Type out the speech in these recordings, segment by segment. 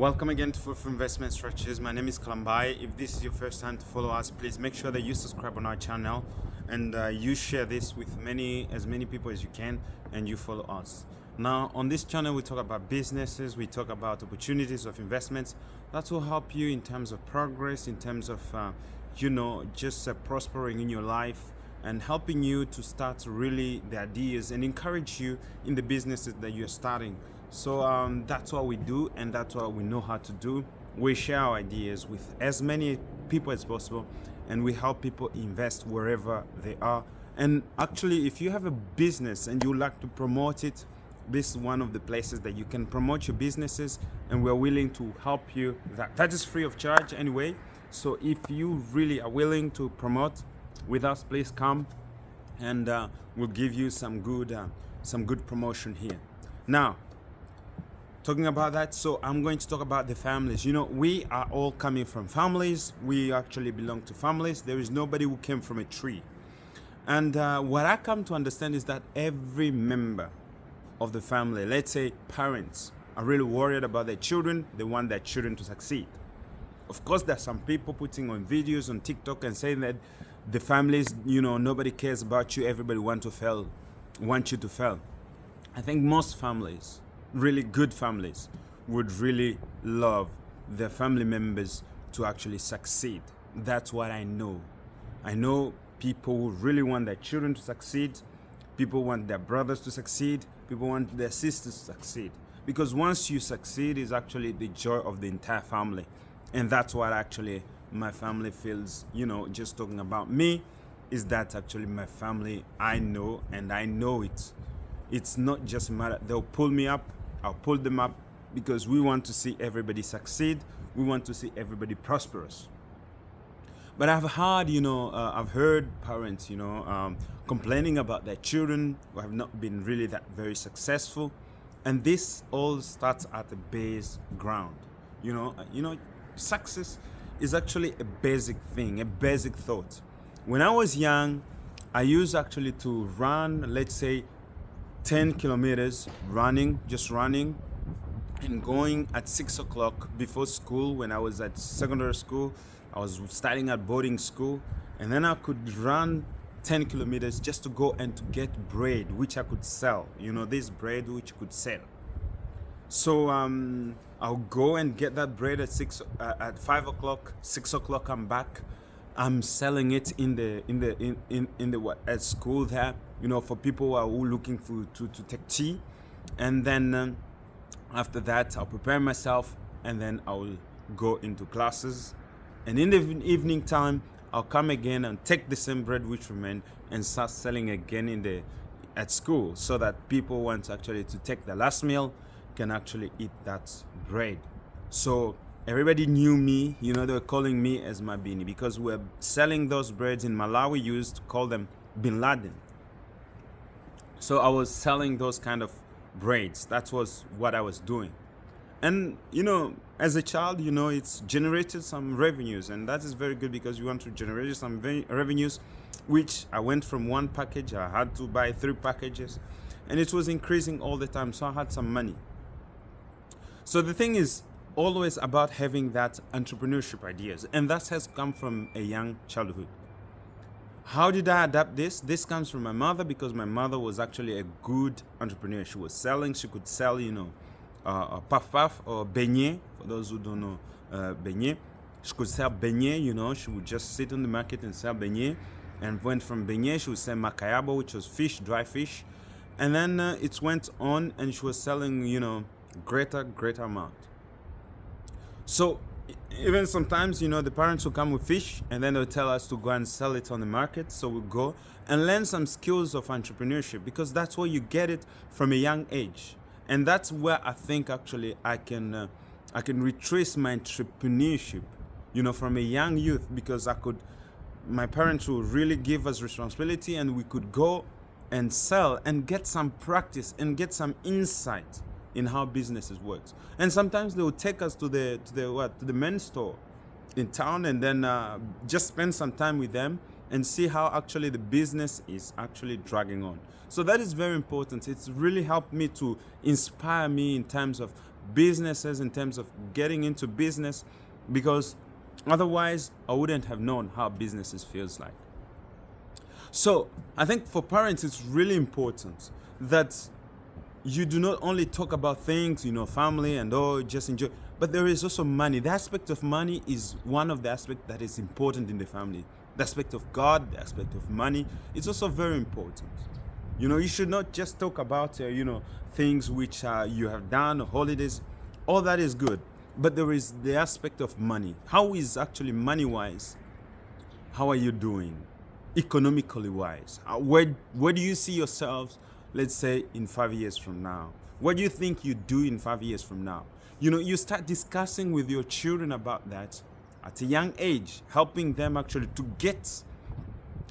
Welcome again to Fruitful Investment Strategies. My name is Kalambai. If this is your first time to follow us, please make sure that you subscribe on our channel and you share this with as many people as you can, and you follow us. Now, on this channel, we talk about businesses, we talk about opportunities of investments that will help you in terms of progress, in terms of, just prospering in your life and helping you to start really the ideas and encourage you in the businesses that you're starting. So that's what we do, and that's what we know how to do. We share our ideas with as many people as possible, and we help people invest wherever they are. And actually, if you have a business and you like to promote it, this is one of the places that you can promote your businesses, and we're willing to help you. That is free of charge anyway. So if you really are willing to promote with us, please come, and we'll give you some good promotion here. Now, talking about that, so I'm going to talk about the families. We are all coming from families. We actually belong to families. There is nobody who came from a tree. And what I come to understand is that every member of the family, let's say parents, are really worried about their children. They want their children to succeed. Of course, there's some people putting on videos on TikTok and saying that the families, nobody cares about you. Everybody want you to fail. I think most families, really good families, would really love their family members to actually succeed. That's what I know. I know people who really want their children to succeed. People want their brothers to succeed. People want their sisters to succeed. Because once you succeed, is actually the joy of the entire family. And that's what actually my family feels, just talking about me, is that actually my family, I know, and I know it. It's not just a matter, they'll pull me up, I'll pull them up, because we want to see everybody succeed. We want to see everybody prosperous. But I've heard parents, complaining about their children who have not been really that very successful. And this all starts at the base ground. Success is actually a basic thing, a basic thought. When I was young, I used actually to run, let's say, 10 kilometers just running and going at 6 o'clock before school. When I was at secondary school, I was studying at boarding school, and then I could run 10 kilometers just to go and to get bread, which I could sell, this bread which you could sell. So I'll go and get that bread at 5 o'clock, 6 o'clock, I'm back. I'm selling it at school there, for people who are looking to take tea. And then after that, I'll prepare myself, and then I'll go into classes. And in the evening time, I'll come again and take the same bread which remained and start selling again at school, so that people want actually to take the last meal can actually eat that bread. So everybody knew me, they were calling me as Mabini, because we're selling those breads. In Malawi, we used to call them Bin Laden. So I was selling those kind of braids. That was what I was doing. And, as a child, it's generated some revenues, and that is very good, because you want to generate some revenues, which I went from one package, I had to buy 3 packages, and it was increasing all the time. So I had some money. So the thing is always about having that entrepreneurship ideas, and that has come from a young childhood. How did I adapt this? This comes from my mother, because my mother was actually a good entrepreneur. She could sell, puff or beignet, for those who don't know beignet. She could sell beignet, she would just sit on the market and sell beignet. And went from beignet, she would sell macayabo, which was fish, dry fish. And then it went on, and she was selling, greater amount. So even sometimes, the parents will come with fish, and then they'll tell us to go and sell it on the market. So we'll go and learn some skills of entrepreneurship, because that's where you get it from a young age. And that's where I think actually I can retrace my entrepreneurship, from a young youth, because my parents will really give us responsibility, and we could go and sell and get some practice and get some insight in how businesses works. And sometimes they will take us to the men's store in town, and then just spend some time with them and see how actually the business is actually dragging on. So that is very important. It's really helped me to inspire me in terms of businesses, in terms of getting into business, because otherwise I wouldn't have known how businesses feels like. So I think for parents, it's really important that you do not only talk about things, family and just enjoy, but there is also money. The aspect of money is one of the aspects that is important in the family. The aspect of God, the aspect of money, it's also very important. You should not just talk about, things which you have done, holidays. All that is good. But there is the aspect of money. How is actually money-wise? How are you doing? Economically wise? Where do you see yourselves, let's say, in 5 years from now? What do you think you do in 5 years from now? You start discussing with your children about that at a young age, helping them actually to get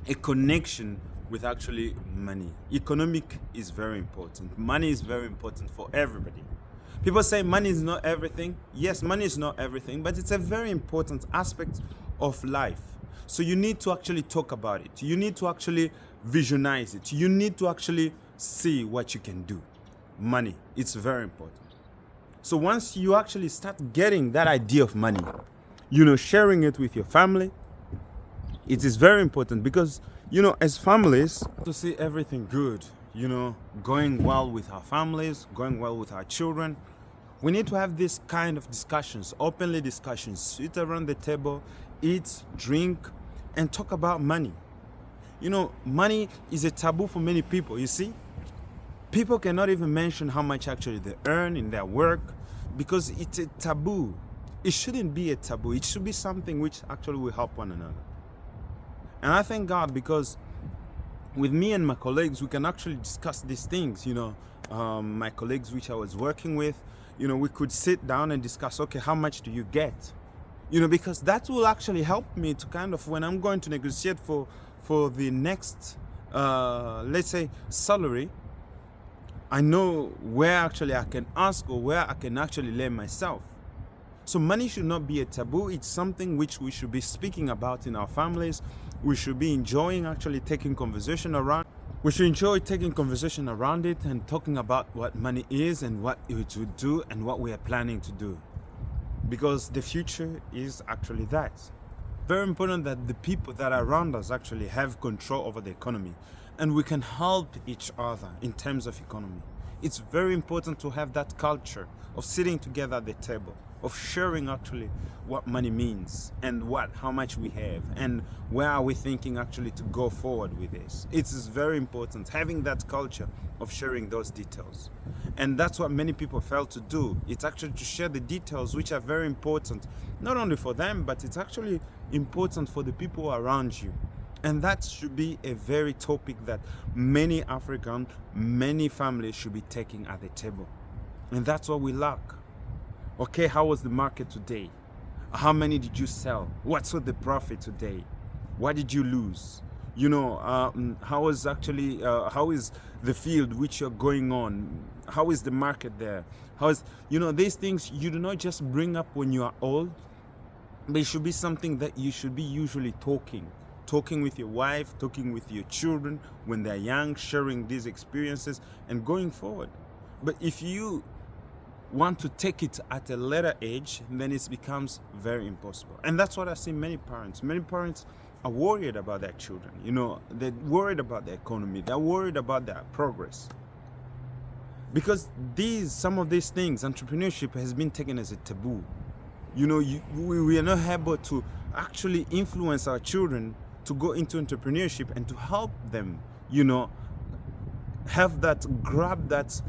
a connection with actually money. Economic is very important. Money is very important for everybody. People say money is not everything. Yes, money is not everything, but it's a very important aspect of life. So you need to actually talk about it. You need to actually visualize it. You need to actually see what you can do. Money, it's very important. So once you actually start getting that idea of money, sharing it with your family, it is very important because, as families, to see everything good, going well with our families, going well with our children, we need to have this kind of discussions, openly discussions, sit around the table, eat, drink, and talk about money. Money is a taboo for many people, you see. People cannot even mention how much actually they earn in their work because it's a taboo. It shouldn't be a taboo. It should be something which actually will help one another. And I thank God because with me and my colleagues, we can actually discuss these things. My colleagues which I was working with, we could sit down and discuss, okay, how much do you get? Because that will actually help me to kind of, when I'm going to negotiate for the next, let's say, salary, I know where actually I can ask or where I can actually lay myself. So money should not be a taboo. It's something which we should be speaking about in our families. We should be enjoying actually taking conversation around. We should enjoy taking conversation around it and talking about what money is and what it would do and what we are planning to do. Because the future is actually that. Very important that the people that are around us actually have control over the economy and we can help each other in terms of economy. It's very important to have that culture of sitting together at the table, of sharing actually what money means and how much we have and where are we thinking actually to go forward with this. It is very important having that culture of sharing those details. And that's what many people fail to do. It's actually to share the details which are very important, not only for them, but it's actually important for the people around you. And that should be a very topic that many families should be taking at the table. And that's what we lack. Okay, how was the market today? How many did you sell? What's the profit today? What did you lose? How is the field which you're going on? How is the market there? These things you do not just bring up when you are old, but it should be something that you should be usually talking with your wife, talking with your children when they're young, sharing these experiences and going forward. But if you want to take it at a later age, then it becomes very impossible. And that's what I see many parents. Many parents are worried about their children. They're worried about their economy. They're worried about their progress. Because some of these things, entrepreneurship has been taken as a taboo. We are not able to actually influence our children to go into entrepreneurship and to help them, grab that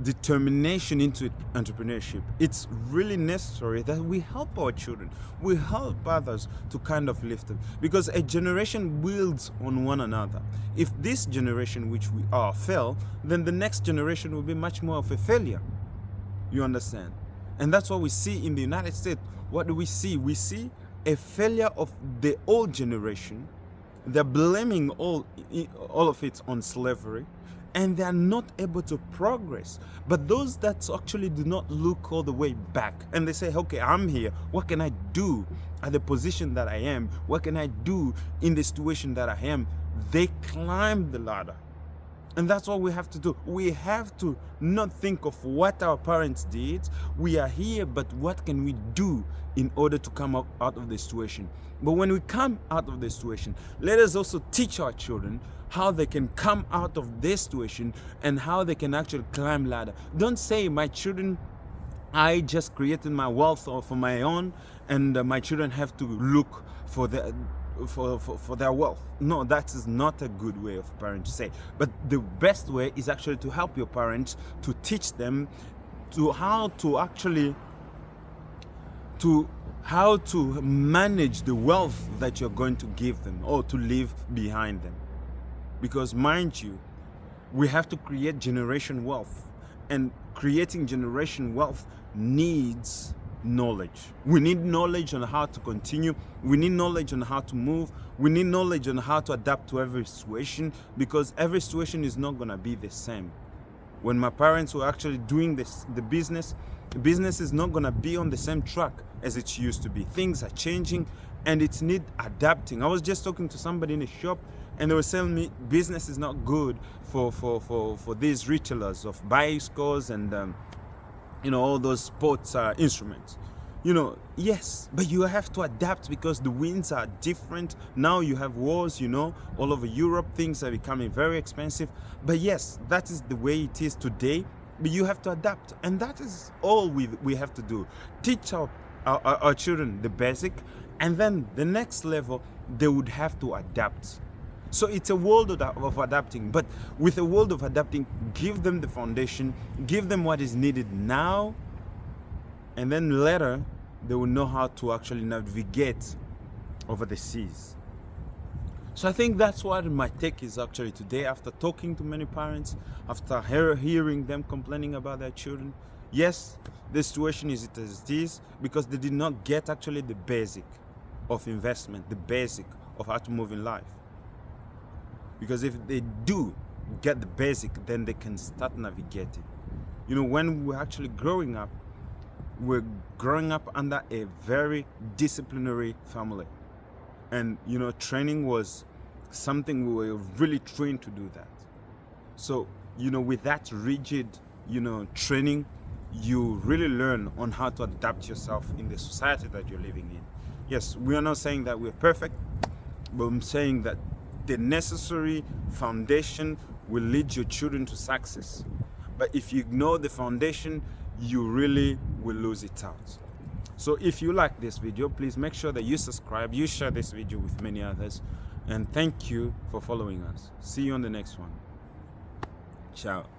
determination into entrepreneurship. It's really necessary that we help our children, we help others to kind of lift them, because a generation builds on one another. If this generation which we are fail, then the next generation will be much more of a failure. You understand? And that's what we see in the United States. What do we see? We see a failure of the old generation. They're blaming all of it on slavery, and they are not able to progress. But those that actually do not look all the way back and they say, okay, I'm here, what can I do at the position that I am? What can I do in the situation that I am? They climb the ladder And that's what we have to do. We have to not think of what our parents did. We are here, but what can we do in order to come out of the situation? But when we come out of the situation, let us also teach our children how they can come out of this situation and how they can actually climb ladder. Don't say, my children, I just created my wealth for my own, and my children have to look for their wealth. No, that is not a good way of parent to say. But the best way is actually to help your parents, to teach them how to manage the wealth that you're going to give them or to leave behind them. Because mind you, we have to create generation wealth, and creating generation wealth needs knowledge. We need knowledge on how to continue. We need knowledge on how to move. We need knowledge on how to adapt to every situation, because every situation is not going to be the same. When my parents were actually doing the business is not going to be on the same track as it used to be. Things are changing and it needs adapting. I was just talking to somebody in a shop, and they were telling me business is not good for these retailers of bicycles and all those sports instruments. Yes, but you have to adapt because the winds are different. Now you have wars, all over Europe. Things are becoming very expensive. But yes, that is the way it is today. But you have to adapt, and that is all we have to do. Teach our children the basic, and then the next level, they would have to adapt. So it's a world of adapting, but with a world of adapting, give them the foundation, give them what is needed now, and then later they will know how to actually navigate over the seas. So I think that's what my take is actually today, after talking to many parents, after hearing them complaining about their children. Yes, the situation is as it is because they did not get actually the basic of investment, the basic of how to move in life. Because if they do get the basic, then they can start navigating. When we're actually growing up, we're growing up under a very disciplinary family. And, training was something we were really trained to do that. So, with that rigid, training, you really learn on how to adapt yourself in the society that you're living in. Yes, we are not saying that we're perfect, but I'm saying that the necessary foundation will lead your children to success. But if you ignore the foundation, you really will lose it out. So if you like this video, please make sure that you subscribe, you share this video with many others, and thank you for following us. See you on the next one. Ciao.